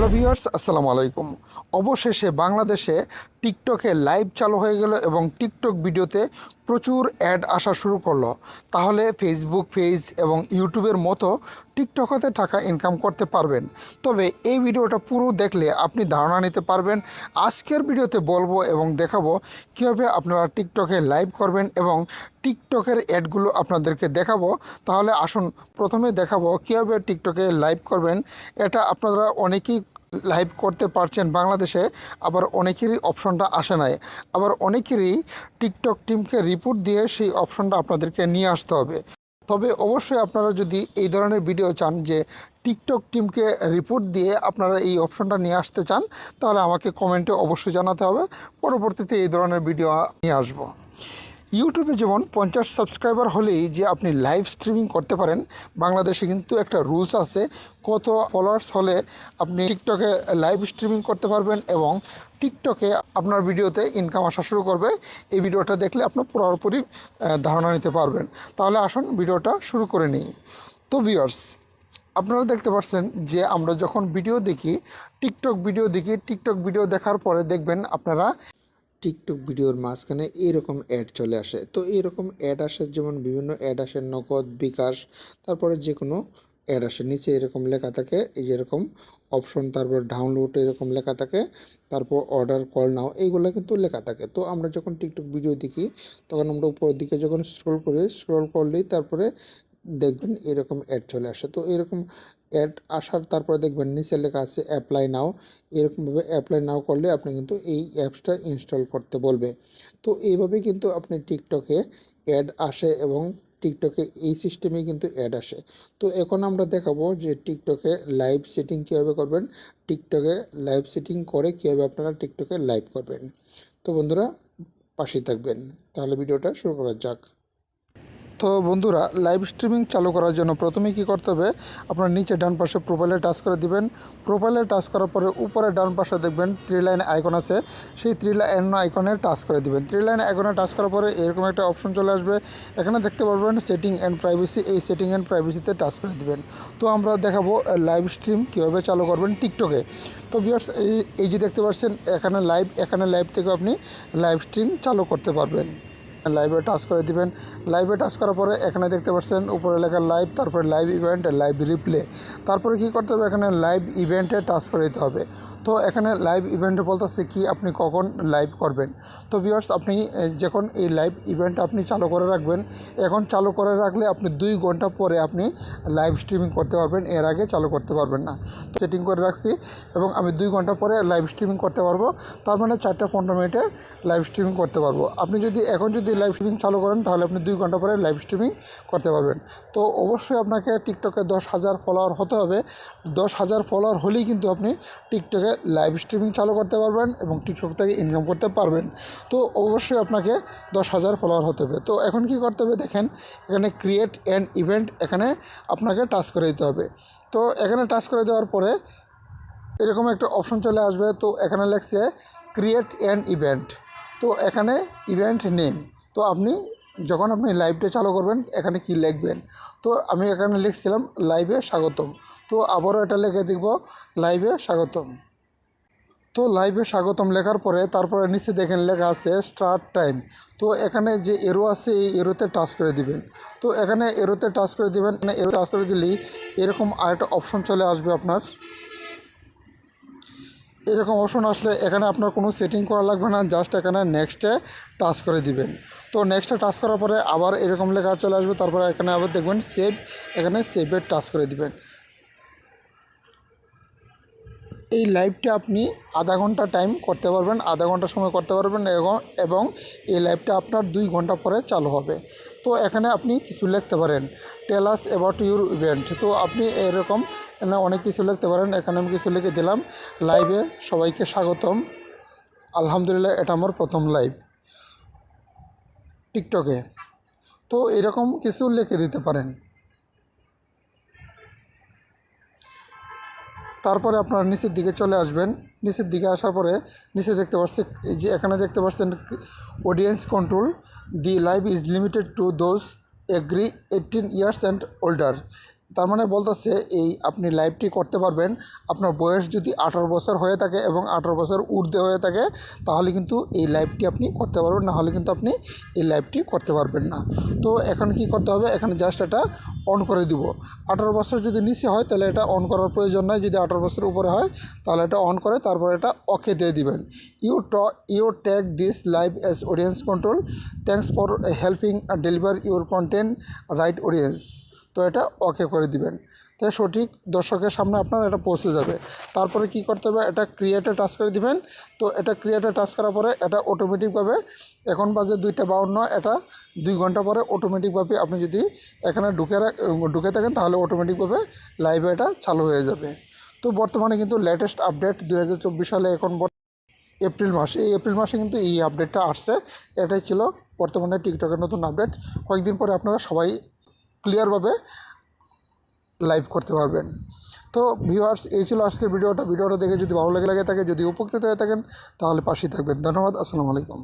Hello viewers, আসসালামু আলাইকুম। অবশেষে বাংলাদেশে টিকটকে লাইভ চালু হয়ে গেল এবং টিকটক ভিডিওতে প্রচুর অ্যাড আসা শুরু করলো। তাহলে ফেসবুক পেজ এবং ইউটিউবের মতো টিকটকেতে টাকা ইনকাম করতে পারবেন। তবে এই ভিডিওটা পুরো দেখলে আপনি ধারণা নিতে পারবেন। আজকের ভিডিওতে বলবো এবং দেখাবো কীভাবে আপনারা টিকটকে লাইভ করবেন এবং টিকটকের অ্যাডগুলো আপনাদেরকে দেখাবো। তাহলে আসুন প্রথমে দেখাবো কীভাবে টিকটকে লাইভ করবেন। এটা আপনারা অনেকেই লাইভ করতে পারছেন বাংলাদেশে, আবার অনেকেরই অপশনটা আসে নাই, আবার অনেকেরই টিকটক টিমকে রিপোর্ট দিয়ে সেই অপশনটা আপনাদেরকে নিয়ে আসতে হবে। তবে অবশ্যই আপনারা যদি এই ধরনের ভিডিও চান যে টিকটক টিমকে রিপোর্ট দিয়ে আপনারা এই অপশনটা নিয়ে আসতে চান, তাহলে আমাকে কমেন্টে অবশ্যই জানাতে হবে। পরবর্তীতে এই ধরনের ভিডিও নিয়ে আসবো। ইউটিউবে যেমন 50 সাবস্ক্রাইবার হলেই যে আপনি লাইভ স্ট্রিমিং করতে পারেন, বাংলাদেশে কিন্তু একটা রুলস আছে, কত ফলোয়ার্স হলে আপনি টিকটকে লাইভ স্ট্রিমিং করতে পারবেন এবং টিকটকে আপনার ভিডিওতে ইনকাম আসা শুরু করবে। এই ভিডিওটা দেখলে আপনি পুরোপুরি ধারণা নিতে পারবেন। তাহলে আসুন ভিডিওটা শুরু করে নিই। তো ভিউয়ার্স, আপনারা দেখতে পাচ্ছেন যে আমরা যখন ভিডিও দেখি, টিকটক ভিডিও দেখার পরে দেখবেন আপনারা টিকটক ভিডিওর মাঝখানে এরকম অ্যাড চলে আসে। তো এরকম অ্যাড আসে, যেমন বিভিন্ন অ্যাড আসে নগদ, বিকাশ, তারপরে যে কোনো অ্যাড আসে। নিচে এরকম লেখা থাকে, এই যেরকম অপশন, তারপর ডাউনলোড এরকম লেখা থাকে, তারপর অর্ডার, কল নাও, এইগুলো কিন্তু লেখা থাকে। তো আমরা যখন টিকটক ভিডিও দেখি তখন আমরা উপরের দিকে যখন স্ক্রল করলেই তারপরে দেখবেন এরকম অ্যাড চলে আসে। তো এরকম অ্যাড আসার তারপরে দেখবেন নিচে লেখা আছে অ্যাপ্লাই নাও। এরকমভাবে অ্যাপ্লাই নাও করলে আপনি কিন্তু এই অ্যাপসটা ইনস্টল করতে বলবে। তো এইভাবেই কিন্তু আপনি টিকটকে অ্যাড আসে এবং টিকটকে এই সিস্টেমেই কিন্তু অ্যাড আসে। তো এখন আমরা দেখাবো যে টিকটকে লাইভ সেটিং কীভাবে করবেন, টিকটকে লাইভ সেটিং করে কীভাবে আপনারা টিকটকে লাইভ করবেন। তো বন্ধুরা পাশেই থাকবেন। তাহলে ভিডিওটা শুরু করা যাক। তো বন্ধুরা, লাইভ স্ট্রিমিং চালু করার জন্য প্রথমে কি করতে হবে, আপনার নিচে ডান পাশে প্রোফাইলে টাচ করে দিবেন। প্রোফাইলে টাচ করার পরে উপরে ডান পাশে দেখবেন 3 লাইন আইকন আছে, সেই 3 লাইন আইকনে টাচ করে দিবেন। 3 লাইন আইকনে টাচ করার পরে এরকম একটা অপশন চলে আসবে, এখানে দেখতে পারবেন সেটিং অ্যান্ড প্রাইভেসি, এই সেটিং অ্যান্ড প্রাইভেসিতে টাচ করে দিবেন। তো আমরা দেখাবো লাইভ স্ট্রিম কীভাবে চালু করবেন টিকটকে। তো ভিউয়ার্স, এই যে দেখতে পাচ্ছেন এখানে লাইভ থেকে আপনি লাইভ স্ট্রিম চালু করতে পারবেন। লাইভে টাচ করে দিবেন। লাইভে টাচ করার পরে এখানে দেখতে পাচ্ছেন উপরে লেখা লাইভ, তারপরে লাইভ ইভেন্ট, লাইভ রিপ্লে। তারপরে কি করতে হবে, এখানে লাইভ ইভেন্টে টাচ করে দিতে হবে। তো এখানে লাইভ ইভেন্টে বলতেছে কি আপনি কখন লাইভ করবেন। তো ভিউয়ার্স, আপনি যখন এই লাইভ ইভেন্ট আপনি চালু করে রাখবেন, এখন চালু করে রাখলে আপনি 2 ঘন্টা পরে আপনি লাইভ স্ট্রিমিং করতে পারবেন, এর আগে চালু করতে পারবেন না। সেটিং করে রাখছি এবং আমি 2 ঘন্টা পরে লাইভ স্ট্রিমিং করতে পারবো। তার মানে 4টা 15 মিনিটে লাইভ স্ট্রিমিং করতে পারবো। আপনি যদি এখন যদি লাইভ স্ট্রিমিং চালু করেন তাহলে আপনি 2 ঘন্টা পরে লাইভ স্ট্রিমিং করতে পারবেন। তো অবশ্যই আপনাকে টিকটকে 10,000 ফলোয়ার হতে হবে। 10,000 ফলোয়ার হলেই কিন্তু আপনি টিকটকে লাইভ স্ট্রিমিং চালু করতে পারবেন এবং টিকটক থেকে ইনকাম করতে পারবেন। তো অবশ্যই আপনাকে 10,000 ফলোয়ার হতে হবে। তো এখন কি করতে হবে দেখেন, এখানে ক্রিয়েট অ্যান ইভেন্ট, এখানে আপনাকে টাচ করে দিতে হবে। তো এখানে টাচ করে দেওয়ার পরে এরকম একটা অপশন চলে আসবে। তো এখানে লেখছে ক্রিয়েট অ্যান ইভেন্ট। তো এখানে ইভেন্ট নেম, তো আপনি যখন আপনি লাইভটা চালু করবেন এখানে কি লিখবেন। তো আমি এখানে লিখছিলাম লাইভে স্বাগতম। তো আবারও এটা লিখে দিব লাইভে স্বাগতম। তো লাইভে স্বাগতম লেখার পরে তারপরে নিচে দেখেন লেখা আছে স্টার্ট টাইম। তো এখানে যে এরো আছে এই এরোতে টাচ করে দিবেন। তো এখানে এরোতে টাচ করে দিবেন। এরো টাচ করে দিলেই এরকম আরেকটা অপশন চলে আসবে আপনার। এরকম অপশন আসলে এখানে আপনার কোনো সেটিং করা লাগবে না, জাস্ট এখানে নেক্সটে টাচ করে দিবেন। তো নেক্সটে টাচ করার পরে আবার এরকম লেখা চলে আসবে, তারপরে এখানে আবার দেখবেন সেভ, এখানে সেভে টাচ করে দিবেন। এই লাইভটা আপনি আধা ঘন্টা টাইম করতে পারবেন, আধা ঘন্টা সময় করতে পারবেন এবং এই লাইভটা আপনার 2 ঘন্টা পরে চালু হবে। তো এখানে আপনি কিছু লিখতে পারেন, টেল আস অ্যাবাউট ইউর ইভেন্ট। তো আপনি এরকম অনেক কিছু লিখতে পারেন। এখানে আমি কিছু লিখে দিলাম, লাইভে সবাইকে স্বাগতম, আলহামদুলিল্লাহ এটা আমার প্রথম লাইভ টিকটকে। তো এরকম কিছু লিখে দিতে পারেন। তারপরে আপনার নিচের দিকে চলে আসবেন। নিচের দিকে আসার পরে নিচে দেখতে পাচ্ছেন, এই যে এখানে দেখতে পাচ্ছেন audience control, the live is limited to those এগ্রি 18 ইয়ার্স অ্যান্ড ওল্ডার। তার মানে বলতেছে এই আপনি লাইভটি করতে পারবেন আপনার বয়স যদি 18 বছর হয়ে থাকে এবং 18 বছর ঊর্ধ্বে হয়ে থাকে, তাহলে কিন্তু এই লাইভটি আপনি করতে পারবেন, না হলে কিন্তু আপনি এই লাইভটি করতে পারবেন না। তো এখন কি করতে হবে, এখানে জাস্ট এটা অন করে দিব। 18 বছর যদি নিচে হয় তাহলে এটা অন করার প্রয়োজন নয়, যদি 18 বছর উপরে হয় তাহলে এটা অন করে তারপরে এটা ওকে দিয়ে দিবেন। You take this live as audience control, thanks for helping deliver your content right audience. তো এটা ওকে করে দিবেন, তাই সঠিক দর্শকের সামনে আপনার এটা পৌঁছে যাবে। তারপরে কি করতে হবে, এটা ক্রিয়েটে টাচ করে দিবেন। তো এটা ক্রিয়েটে টাচ করার পরে এটা অটোমেটিকভাবে, এখন বাজে 2:52, এটা 2 ঘন্টা পরে অটোমেটিকভাবে আপনি যদি এখানে ঢুকে থাকেন তাহলে অটোমেটিকভাবে লাইভে এটা চালু হয়ে যাবে। তো বর্তমানে কিন্তু লেটেস্ট আপডেট 2024 সালে এখন এপ্রিল মাস, এই এপ্রিল মাসে কিন্তু এই আপডেটটা আসছে। এটাই ছিল বর্তমানে টিকটকের নতুন আপডেট। কয়েকদিন পরে আপনারা সবাই ক্লিয়ারভাবে লাইভ করতে পারবেন। তো ভিউয়ার্স, এই ছিল আজকের ভিডিওটা দেখে যদি ভালো লাগে থাকে, যদি উপকৃত হয়ে থাকেন তাহলে পাশেই থাকবেন। ধন্যবাদ। আসসালামু আলাইকুম।